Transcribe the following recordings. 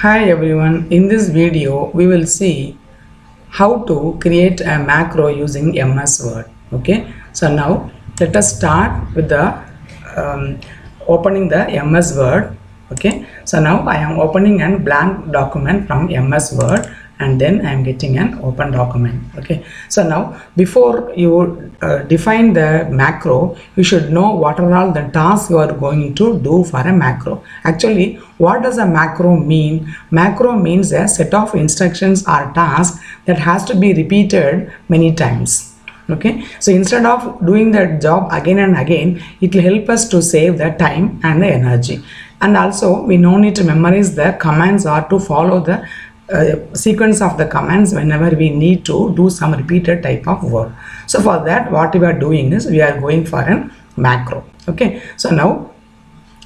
Hi everyone, in this video we will see how to create a macro using MS Word. Okay, so now let us start with the opening the MS Word. Okay, so now I am opening a blank document from MS Word and then I am getting an open document. Okay, so now before you define the macro, you should know what are all the tasks you are going to do for a macro. Actually, what does a macro mean? Macro means a set of instructions or tasks that has to be repeated many times. Okay, so instead of doing that job again and again, it will help us to save the time and the energy. And also we no need to memorize the commands or to follow the sequence of the commands whenever we need to do some repeated type of work. So for that, what we are doing is we are going for a macro. Okay, so now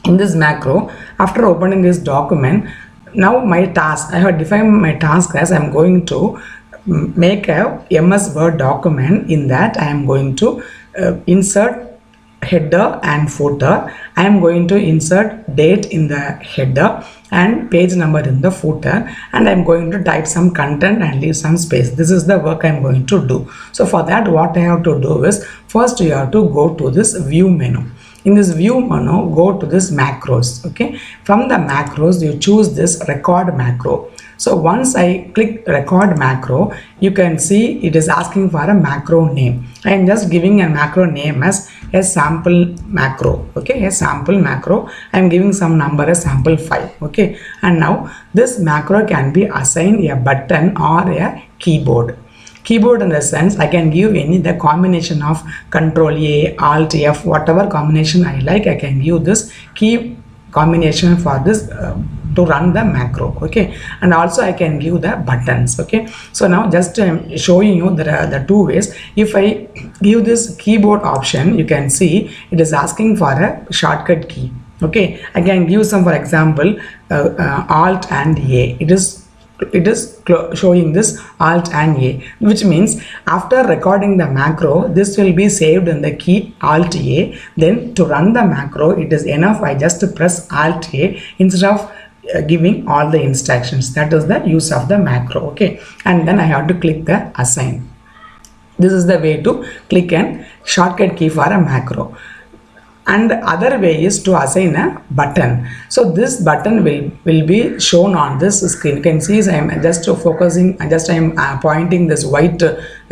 in this macro, after opening this document, now my task, I have defined my task as I am going to make a MS Word document. In that I am going to insert header and footer. I am going to insert date in the header and page number in the footer, and I am going to type some content and leave some space. This is the work I am going to do. So for that, what I have to do is, first you have to go to this view menu. In this view menu, go to this macros. Okay, from the macros you choose this record macro. So once I click record macro, you can see it is asking for a macro name. I am just giving a macro name as a sample macro. Okay, a sample macro. I am giving some number as sample 5. Okay, and now this macro can be assigned a button or a keyboard. Keyboard in the sense I can give any the combination of Control A, Alt F, whatever combination I like. I can give this key combination for this to run the macro. Okay, and also I can give the buttons. Okay, so now just showing you the two ways. If I give this keyboard option, you can see it is asking for a shortcut key. Okay, I can give some, for example, Alt and A. It is showing this Alt and A, which means after recording the macro, this will be saved in the key Alt A. Then to run the macro, it is enough I just press Alt A instead of giving all the instructions. That is the use of the macro. Okay, and then I have to click the assign. This is the way to click a shortcut key for a macro. And other way is to assign a button. So this button will be shown on this screen. You can see I am just focusing, I am pointing this white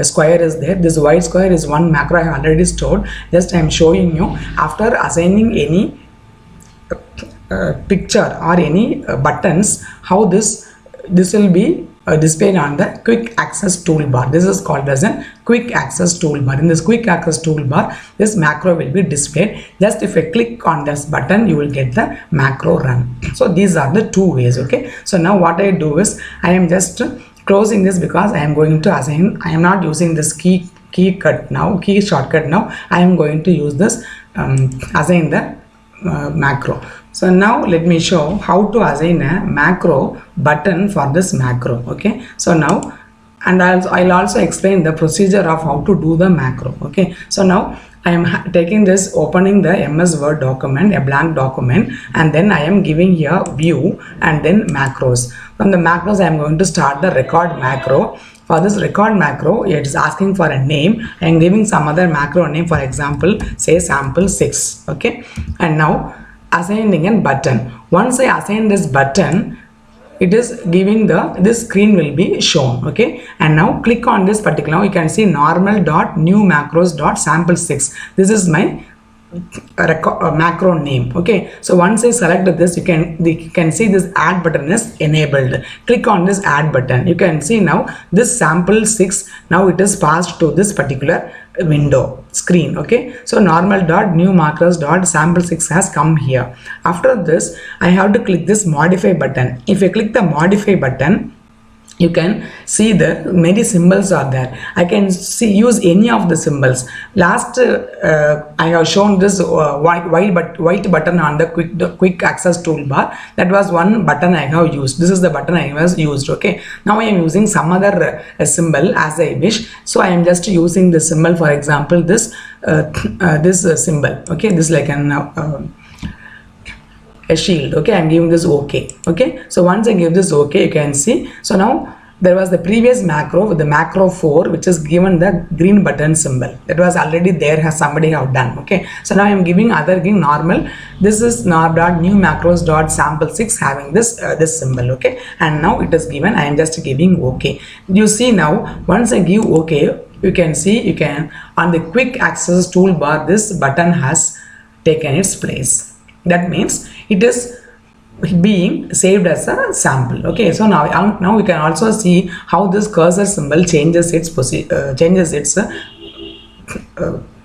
square is there. This white square is one macro I have already stored. Just I am showing you after assigning any picture or any buttons, how this will be displayed on the quick access toolbar. This is called as a quick access toolbar. In this quick access toolbar, this macro will be displayed. Just if I click on this button, you will get the macro run. So these are the two ways. Okay, so now what I do is I am just closing this because I am going to assign. I am not using this key shortcut now. I am going to use this assign the macro. So now let me show how to assign a macro button for this macro. Okay, so now, and I'll also explain the procedure of how to do the macro. Okay, so now I am taking this, opening the MS Word document, a blank document, and then I am giving here view and then macros. From the macros, I am going to start the record macro. For this record macro, it is asking for a name. I am giving some other macro name, for example, say sample 6. Okay, and now assigning a button. Once I assign this button, it is giving this screen will be shown. Okay, and now click on this particular. You can see normal dot new macros dot sample 6. This is my macro name. Okay, so once I select this, you can see this add button is enabled. Click on this add button. You can see now this sample 6, now it is passed to this particular window screen. Okay, so normal dot new macros dot sample 6 has come here. After this, I have to click this modify button. If I click the modify button, you can see the many symbols are there. I can use any of the symbols. Last I have shown this white button on the quick access toolbar. That was one button I have used. This is the button I was used. Okay, now I am using some other symbol as I wish. So I am just using the symbol, for example this symbol. Okay, this like an a shield. Okay, I'm giving this OK. Okay, so once I give this OK, you can see. So now there was the previous macro with the macro 4, which is given the green button symbol. That was already there, has somebody have done. Okay, so now I'm giving normal. This is new macros dot sample 6 having this symbol. Okay, and now it is given. I am just giving OK. You see now, once I give OK, you can see, you can on the quick access toolbar, this button has taken its place. That means it is being saved as a sample. Okay, so now we can also see how this cursor symbol changes its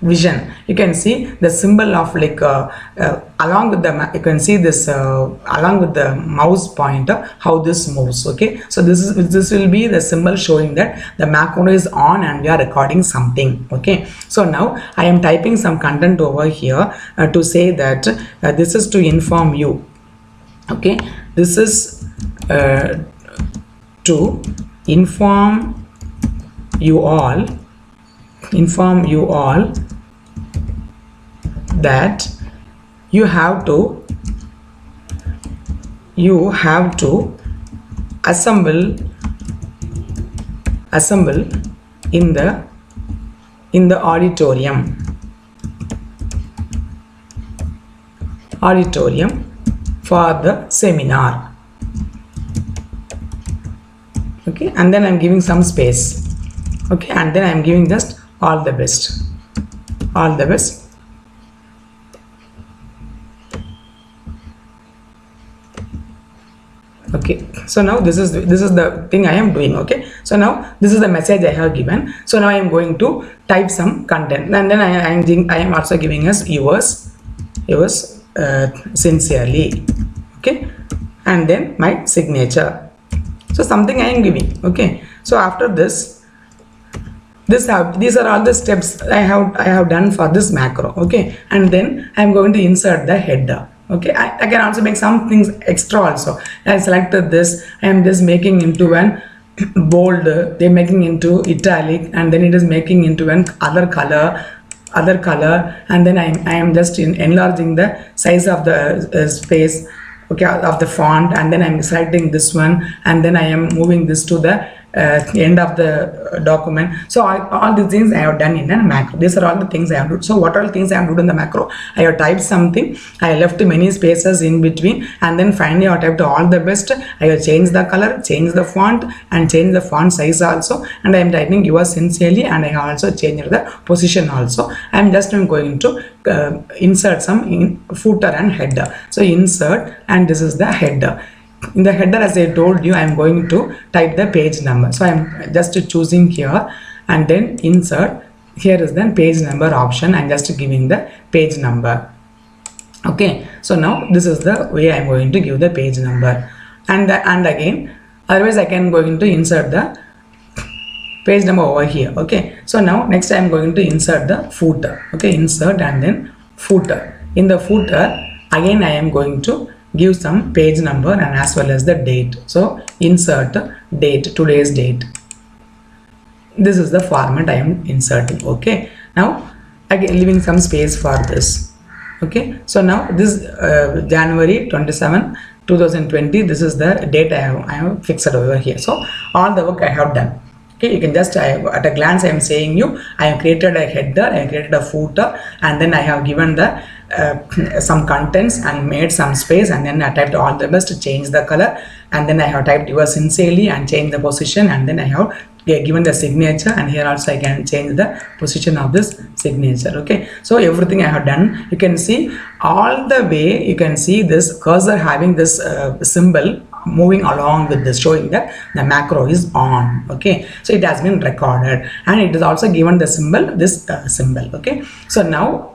vision. You can see the symbol of like along with the you can see this along with the mouse pointer how this moves. Okay, so this will be the symbol showing that the macro is on and we are recording something. Okay, so now I am typing some content over here to say that this is to inform you. Okay, this is to inform you all that you have to assemble in the auditorium for the seminar. Okay, and then I'm giving some space. Okay, and then I'm giving just all the best. Okay, so now this is the thing I am doing. Okay, so now this is the message I have given. So now I am going to type some content, and then I am also giving us yours sincerely. Okay, and then my signature. So something I am giving. Okay, so after this these are all the steps I have done for this macro. Okay, and then I am going to insert the header. Okay, I can also make some things extra also. I selected this. I am just making into an bold, they making into italic, and then it is making into an other color, and then I am just enlarging the size of the space, okay, of the font, and then I'm selecting this one, and then I am moving this to the end of the document. So all these things I have done in a macro. These are all the things I have done. So what are the things I have done in the macro? I have typed something, I left many spaces in between, and then finally I have typed all the best. I have changed the color, changed the font, and changed the font size also, and I am typing yours sincerely, and I have also changed the position also. I am just going to insert some footer and header. So insert, and this is the header. In the header, as I told you, I am going to type the page number. So I am just choosing here, and then insert. Here is the page number option. I am just giving the page number. Okay, so now this is the way I am going to give the page number, and again, otherwise I can going to insert the page number over here. Okay, so now next I am going to insert the footer. Okay, insert and then footer. In the footer, again I am going to give some page number and as well as the date. So insert date, today's date. This is the format I am inserting. Okay, now again leaving some space for this. Okay, so now this January 27, 2020, this is the date I have fixed over here. So all the work I have done. Okay, you can just at a glance I am saying you, I have created a header, I have created a footer, and then I have given the some contents and made some space, and then I typed all the best to change the color, and then I have typed yours sincerely and change the position, and then I have given the signature, and here also I can change the position of this signature. Okay, so everything I have done, you can see all the way, you can see this cursor having this symbol moving along with this, showing that the macro is on. Okay, so it has been recorded, and it is also given the symbol, this symbol. Okay, so now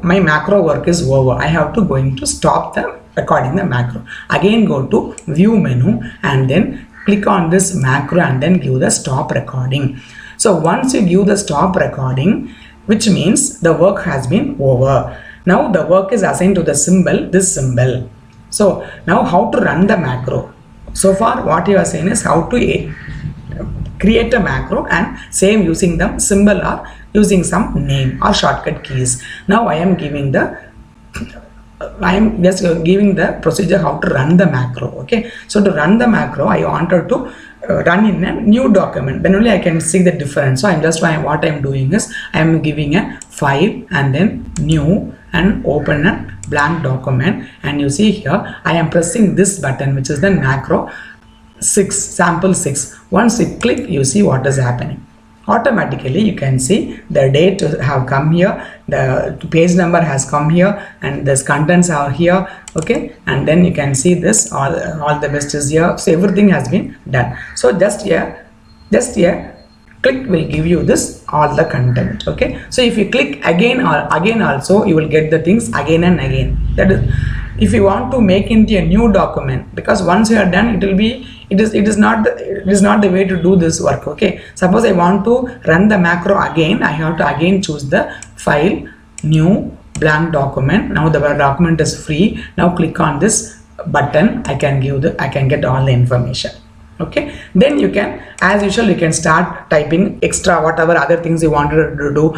my macro work is over. I have to going to stop the recording the macro. Again go to view menu, and then click on this macro, and then give the stop recording. So once you give the stop recording, which means the work has been over. Now the work is assigned to the symbol, this symbol. So now how to run the macro? So far what you are saying is how to create a macro and same using the symbol or using some name or shortcut keys. Now I am giving the I am just giving the procedure how to run the macro. Okay, so to run the macro, I wanted to run in a new document, then only I can see the difference. So I'm just what I'm doing is I am giving a file and then new and open a blank document, and you see here I am pressing this button, which is the macro 6, sample 6. Once you click, you see what is happening. Automatically you can see the date have come here, the page number has come here, and this contents are here. Okay, and then you can see this all the best is here. So everything has been done. So just here click will give you this all the content. Okay, so if you click again or again also, you will get the things again and again. That is, if you want to make into a new document, because once you are done, it will be it is not the way to do this work. Okay, suppose I want to run the macro again, I have to again choose the file, new, blank document. Now the document is free. Now click on this button, I can get all the information. Okay, then you can, as usual, you can start typing extra whatever other things you wanted to do.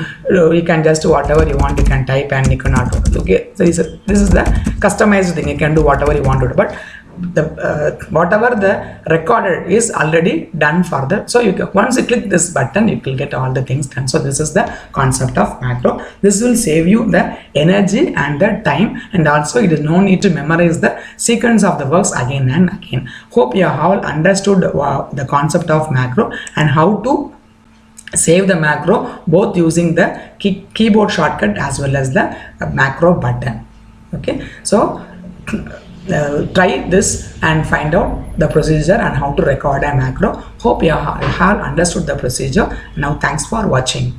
You can just whatever you want, you can type and you cannot. Okay, so this is the customized thing. You can do whatever you want to do, but the whatever the recorded is already done for the. So you can, once you click this button, you will get all the things done. So this is the concept of macro. This will save you the energy and the time, and also it is no need to memorize the sequence of the works again and again. Hope you have all understood the concept of macro and how to save the macro, both using the keyboard shortcut as well as the macro button. Okay, so try this and find out the procedure and how to record a macro. Hope you have understood the procedure. Now thanks for watching.